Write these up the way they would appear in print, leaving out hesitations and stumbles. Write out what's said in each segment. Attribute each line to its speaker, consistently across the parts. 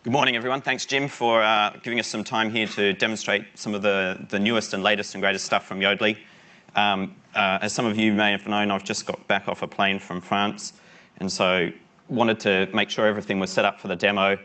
Speaker 1: Good morning, everyone. Thanks, Jim, for giving us some time here to demonstrate some of the newest and latest and greatest stuff from Yodlee. As some of you may have known, I've just got back off a plane from France, and so wanted to make sure everything was set up for the demo.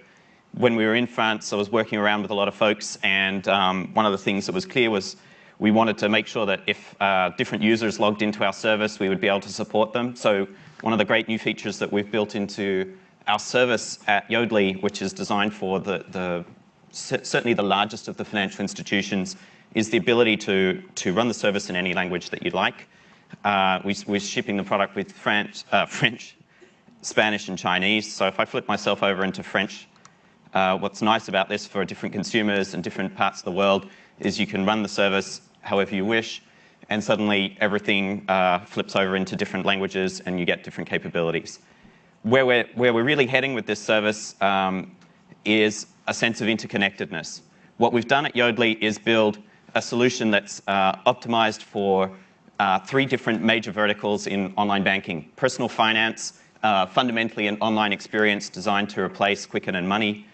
Speaker 1: When we were in France, I was working around with a lot of folks, and one of the things that was clear was we wanted to make sure that if different users logged into our service, we would be able to support them. So one of the great new features that we've built into our service at Yodlee, which is designed for certainly the largest of the financial institutions, is the ability to run the service in any language that you'd like. We're shipping the product with French, Spanish, and Chinese. So if I flip myself over into French, what's nice about this for different consumers in different parts of the world is you can run the service however you wish, and suddenly everything flips over into different languages and you get different capabilities. Where we're really heading with this service is a sense of interconnectedness. What we've done at Yodlee is build a solution that's optimized for 3 different major verticals in online banking. Personal finance, fundamentally an online experience designed to replace Quicken and Money.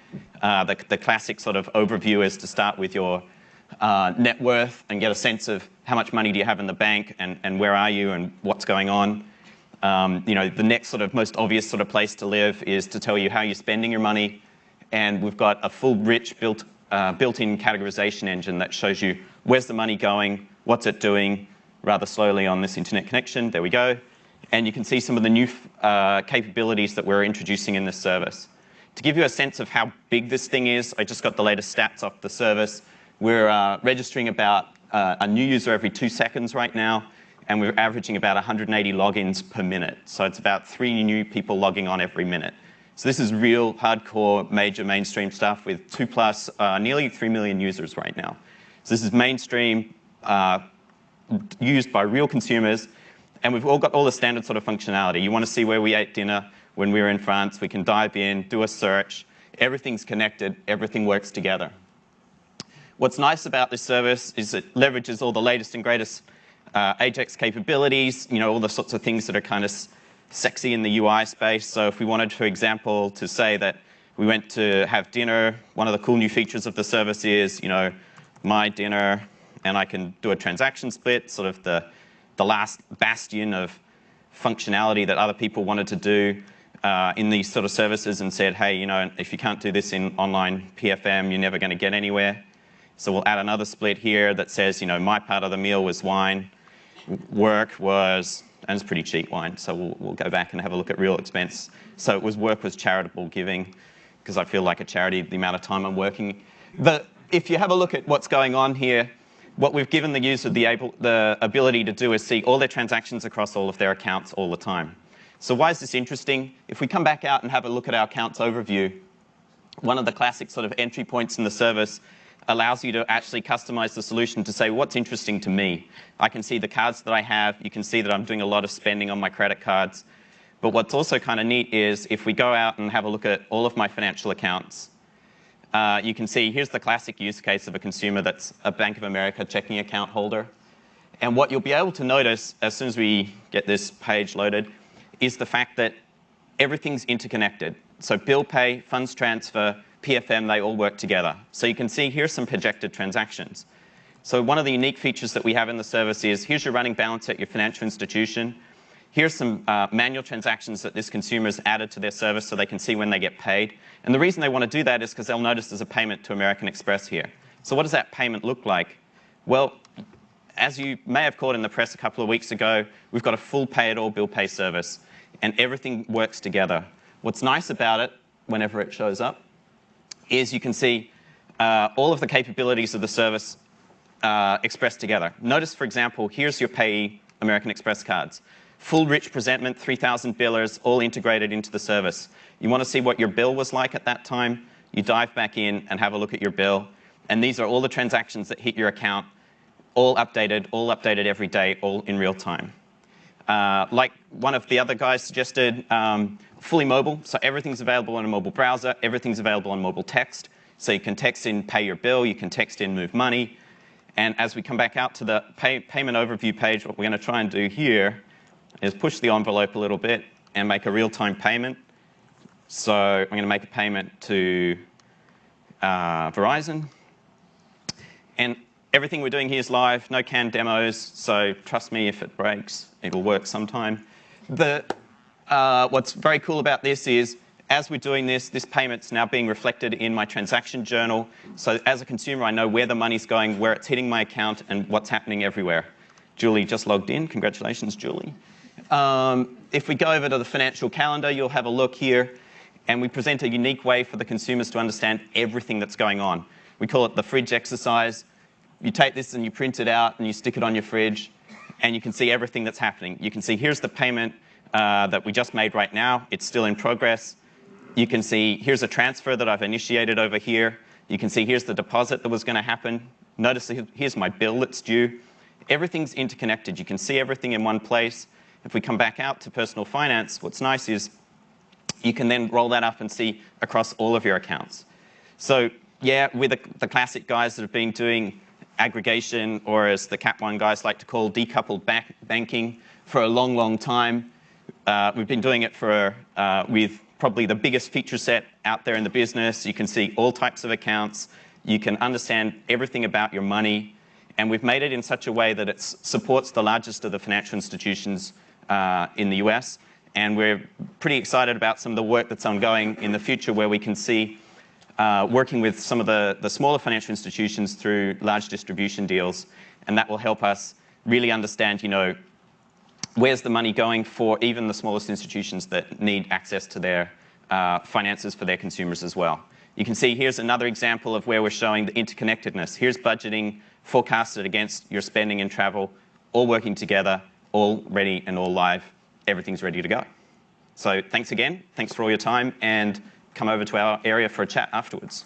Speaker 1: The classic sort of overview is to start with your net worth and get a sense of how much money do you have in the bank and where are you and what's going on. The next sort of most obvious sort of place to live is to tell you how you're spending your money, and we've got a full, rich, built-in categorization engine that shows you where's the money going, what's it doing, rather slowly on this internet connection. There we go. And you can see some of the new capabilities that we're introducing in this service. To give you a sense of how big this thing is, I just got the latest stats off the service. We're registering about a new user every 2 seconds right now, and we're averaging about 180 logins per minute. So it's about 3 new people logging on every minute. So this is real hardcore, major mainstream stuff with 2+, nearly 3 million users right now. So this is mainstream, used by real consumers, and we've all got all the standard sort of functionality. You want to see where we ate dinner when we were in France, we can dive in, do a search, everything's connected, everything works together. What's nice about this service is it leverages all the latest and greatest Ajax capabilities, all the sorts of things that are kind of sexy in the UI space. So if we wanted, for example, to say that we went to have dinner, one of the cool new features of the service is, my dinner, and I can do a transaction split, sort of the last bastion of functionality that other people wanted to do in these sort of services, and said, hey, if you can't do this in online PFM, you're never going to get anywhere. So we'll add another split here that says, my part of the meal was wine, work was, and it's pretty cheap wine, so we'll go back and have a look at real expense. So work was charitable giving, because I feel like a charity the amount of time I'm working. If you have a look at what's going on here, what we've given the user the ability to do is see all their transactions across all of their accounts all the time. So why is this interesting? If we come back out and have a look at our accounts overview, one of the classic sort of entry points in the service allows you to actually customize the solution to say, what's interesting to me? I can see the cards that I have. You can see that I'm doing a lot of spending on my credit cards. But what's also kind of neat is if we go out and have a look at all of my financial accounts, you can see here's the classic use case of a consumer that's a Bank of America checking account holder. And what you'll be able to notice as soon as we get this page loaded is the fact that everything's interconnected. So bill pay, funds transfer, PFM, they all work together. So you can see here's some projected transactions. So one of the unique features that we have in the service is here's your running balance at your financial institution. Here's some manual transactions that this consumer's added to their service so they can see when they get paid. And the reason they want to do that is because they'll notice there's a payment to American Express here. So what does that payment look like? Well, as you may have caught in the press a couple of weeks ago, we've got a full pay-it-all bill pay service, and everything works together. What's nice about it, whenever it shows up, is you can see all of the capabilities of the service expressed together. Notice, for example, here's your payee American Express cards. Full rich presentment, 3,000 billers, all integrated into the service. You want to see what your bill was like at that time, you dive back in and have a look at your bill. And these are all the transactions that hit your account, all updated every day, all in real time. Like one of the other guys suggested, fully mobile, so everything's available on a mobile browser, everything's available on mobile text. So you can text in pay your bill, you can text in move money. And as we come back out to the payment overview page, what we're going to try and do here is push the envelope a little bit and make a real-time payment. So I'm going to make a payment to Verizon. And everything we're doing here is live, no canned demos, so trust me, if it breaks, it'll work sometime. What's very cool about this is, as we're doing this payment's now being reflected in my transaction journal. So as a consumer, I know where the money's going, where it's hitting my account, and what's happening everywhere. Julie just logged in. Congratulations, Julie. If we go over to the financial calendar, you'll have a look here, and we present a unique way for the consumers to understand everything that's going on. We call it the fridge exercise. You take this and you print it out and you stick it on your fridge, and you can see everything that's happening. You can see here's the payment that we just made right now. It's still in progress. You can see here's a transfer that I've initiated over here. You can see here's the deposit that was going to happen. Notice here's my bill that's due. Everything's interconnected. You can see everything in one place. If we come back out to personal finance, what's nice is you can then roll that up and see across all of your accounts. So yeah, we're the classic guys that have been doing aggregation, or as the Cap 1 guys like to call, decoupled banking for a long, long time. We've been doing it with probably the biggest feature set out there in the business. You can see all types of accounts. You can understand everything about your money. And we've made it in such a way that it supports the largest of the financial institutions in the US. And we're pretty excited about some of the work that's ongoing in the future, where we can see working with some of the smaller financial institutions through large distribution deals. And that will help us really understand, where's the money going for even the smallest institutions that need access to their finances for their consumers as well. You can see here's another example of where we're showing the interconnectedness. Here's budgeting forecasted against your spending and travel, all working together, all ready and all live. Everything's ready to go. So thanks again. Thanks for all your time, and come over to our area for a chat afterwards.